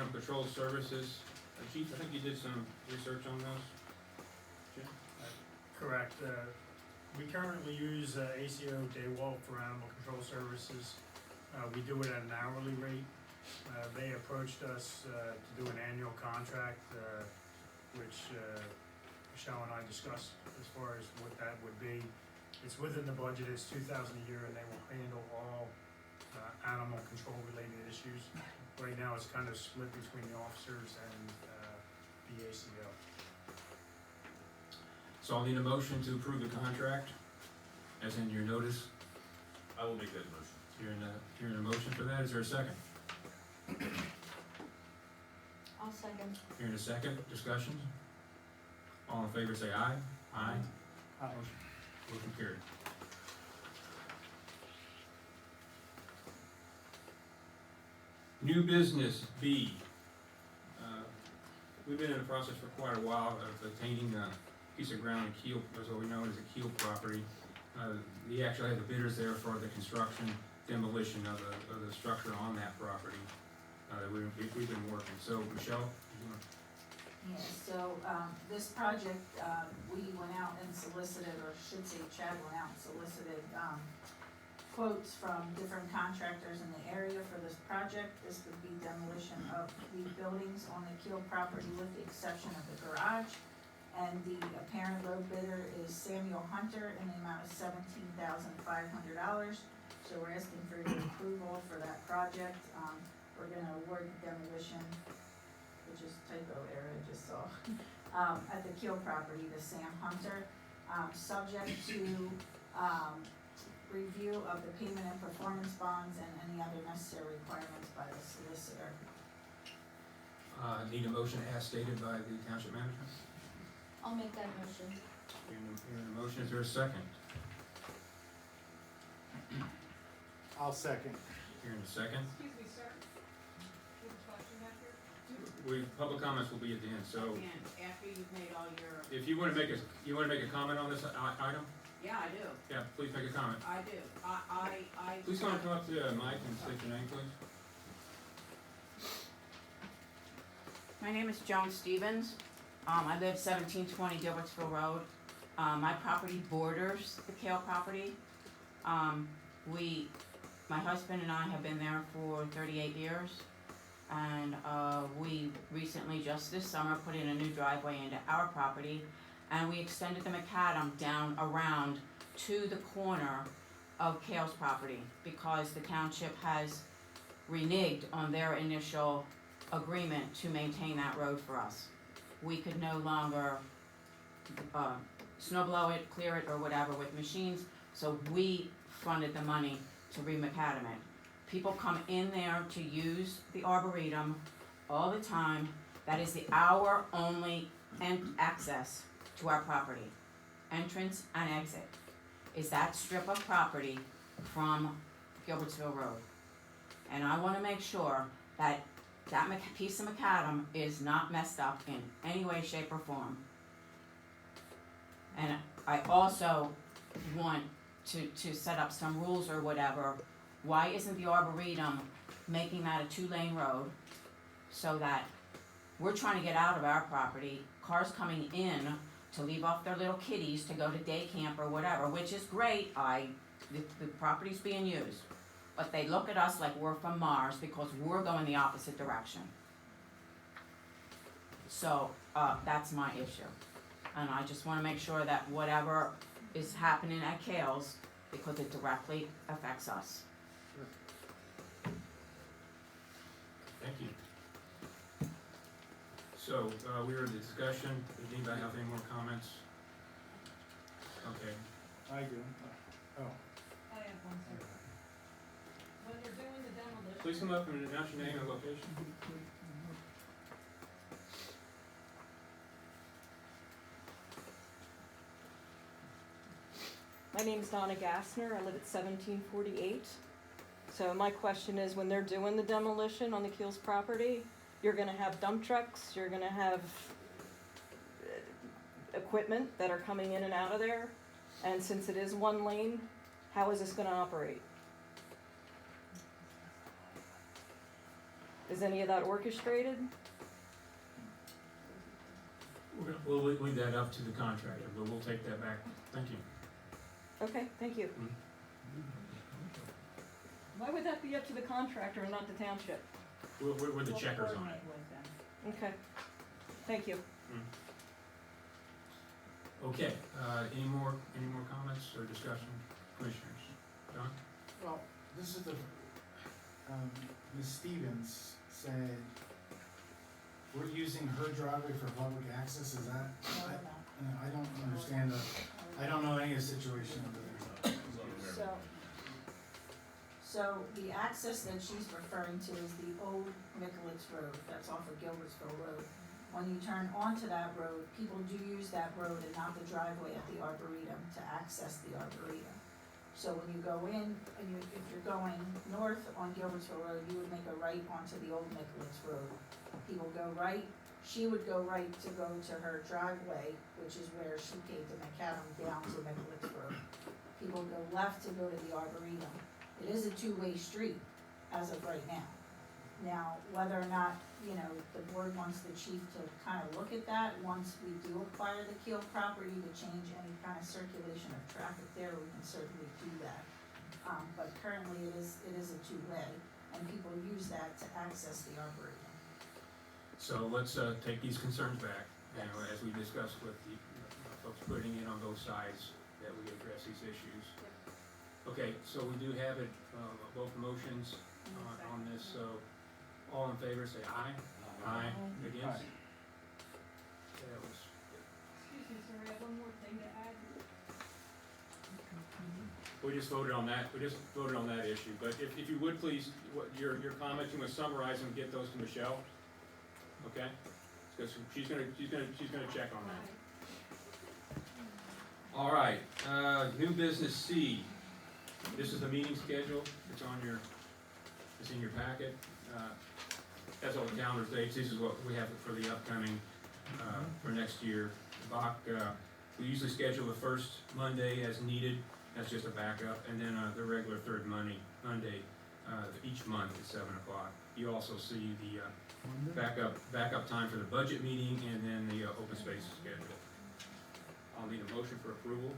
Animal Control Services. Chief, I think you did some research on those. Jim? Correct. We currently use ACO Daywalt for animal control services. We do it at an hourly rate. They approached us to do an annual contract, which Michelle and I discussed as far as what that would be. It's within the budget, it's $2,000 a year, and they will handle all animal control related issues. Right now, it's kind of split between the officers and the ACO. So I'll need a motion to approve the contract, as in your notice. I will make that motion. You're in a motion for that, is there a second? I'll second. You're in a second, discussion? All in favor say aye. Aye. Motion carried. New business B. We've been in the process for quite a while of obtaining a piece of ground in Keel, as what we know as a Keel property. We actually had the bidders there for the construction, demolition of the structure on that property that we've been working. So Michelle, you wanna? Yeah, so, this project, we went out and solicited, or should say Chad went out and solicited, quotes from different contractors in the area for this project. This would be demolition of 3 buildings on the Keel property with the exception of the garage. And the apparent low bidder is Samuel Hunter in the amount of $17,500. So we're asking for your approval for that project. We're gonna award the demolition, which is typo error, I just saw, at the Keel property to Sam Hunter, subject to, review of the payment and performance bonds and any other necessary requirements by the solicitor. Need a motion as stated by the township manager? I'll make that motion. You're in a motion, is there a second? I'll second. You're in a second. Excuse me, sir. Do you have a question after? Public comments will be at the end, so And after you've made all your, if you wanna make a comment on this item? yeah, I do, Yeah, please make a comment. I do, I. Please come up to Mike and state your name, please. My name is Joan Stevens. I live 1720 Gilbertsville Road. My property borders the Kale property. My husband and I have been there for 38 years. And we recently, just this summer, put in a new driveway into our property. And we extended the macadam down around to the corner of Kale's property because the township has reneged on their initial agreement to maintain that road for us. We could no longer snow blow it, clear it, or whatever with machines, so we funded the money to re-macadam it. People come in there to use the arboretum all the time. That is our only access to our property, entrance and exit, is that strip of property from Gilbertsville Road. And I wanna make sure that piece of macadam is not messed up in any way, shape, or form. And I also want to set up some rules or whatever. Why isn't the Arboretum making that a 2-lane road so that we're trying to get out of our property, cars coming in to leave off their little kitties to go to day camp or whatever, which is great, the property's being used. But they look at us like we're from Mars because we're going the opposite direction. So, that's my issue. And I just wanna make sure that whatever is happening at Kale's, because it directly affects us. Thank you. So, we are in the discussion. Does anybody have any more comments? Okay. I do. Oh. I have one, sir. When they're doing the demolition. Please come up and announce your name and location. My name's Donna Gassner, I live at 1748. So my question is, when they're doing the demolition on the Keels property, you're gonna have dump trucks, you're gonna have equipment that are coming in and out of there, and since it is 1 lane, how is this gonna operate? Is any of that orchestrated? We'll leave that up to the contractor, but we'll take that back. Thank you. Okay, thank you. Why would that be up to the contractor and not the township? We're the checkers on it. Coordinate with them. Okay, thank you. Okay, any more comments or discussion, commissioners? John? Well, this is the, Ms. Stevens said, we're using her driveway for public access, is that? No, we're not. I don't understand I don't know any of the situation over there. So the access that she's referring to is the old Micklitz Road, that's off of Gilbertsville Road. When you turn onto that road, people do use that road and not the driveway at the Arboretum to access the Arboretum. So when you go in, and if you're going north on Gilbertsville Road, you would make a right onto the old Micklitz Road. People go right, she would go right to go to her driveway, which is where she came to McAdam down to Micklitz Road. People go left to go to the Arboretum. It is a two-way street as of right now. Now, whether or not, the board wants the chief to kind of look at that, once we do acquire the Keel property to change any kind of circulation of traffic there, we can certainly do that. But currently it is a two-way, and people use that to access the Arboretum. So let's take these concerns back, as we discussed with the folks putting in on both sides, that we address these issues. Okay, so we do have it, both motions on this, so all in favor say aye. Aye. Against? That was, Excuse me, sir, I have one more thing to add. we just voted on that issue, but if you would please, your comments, you must summarize them, get those to Michelle, okay? Because she's gonna check on that. All right, new business C. This is the meeting schedule, it's in your packet. That's all the calendar dates, this is what we have for the upcoming, for next year. BOC, we usually schedule the first Monday as needed, that's just a backup, and then, the regular third Monday, each month at 7 o'clock. You also see the, backup time for the budget meeting, and then the, open space schedule. I'll need a motion for approval.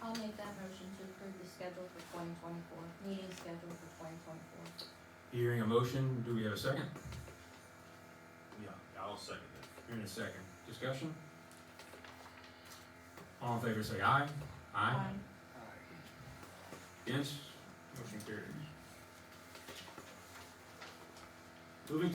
I'll make that motion to approve the schedule for 2024, meeting schedule for 2024. Hearing a motion, do we have a second? Yeah, I'll second it. Hearing a second. Discussion? All in favor say aye. Aye. Against? Motion carries.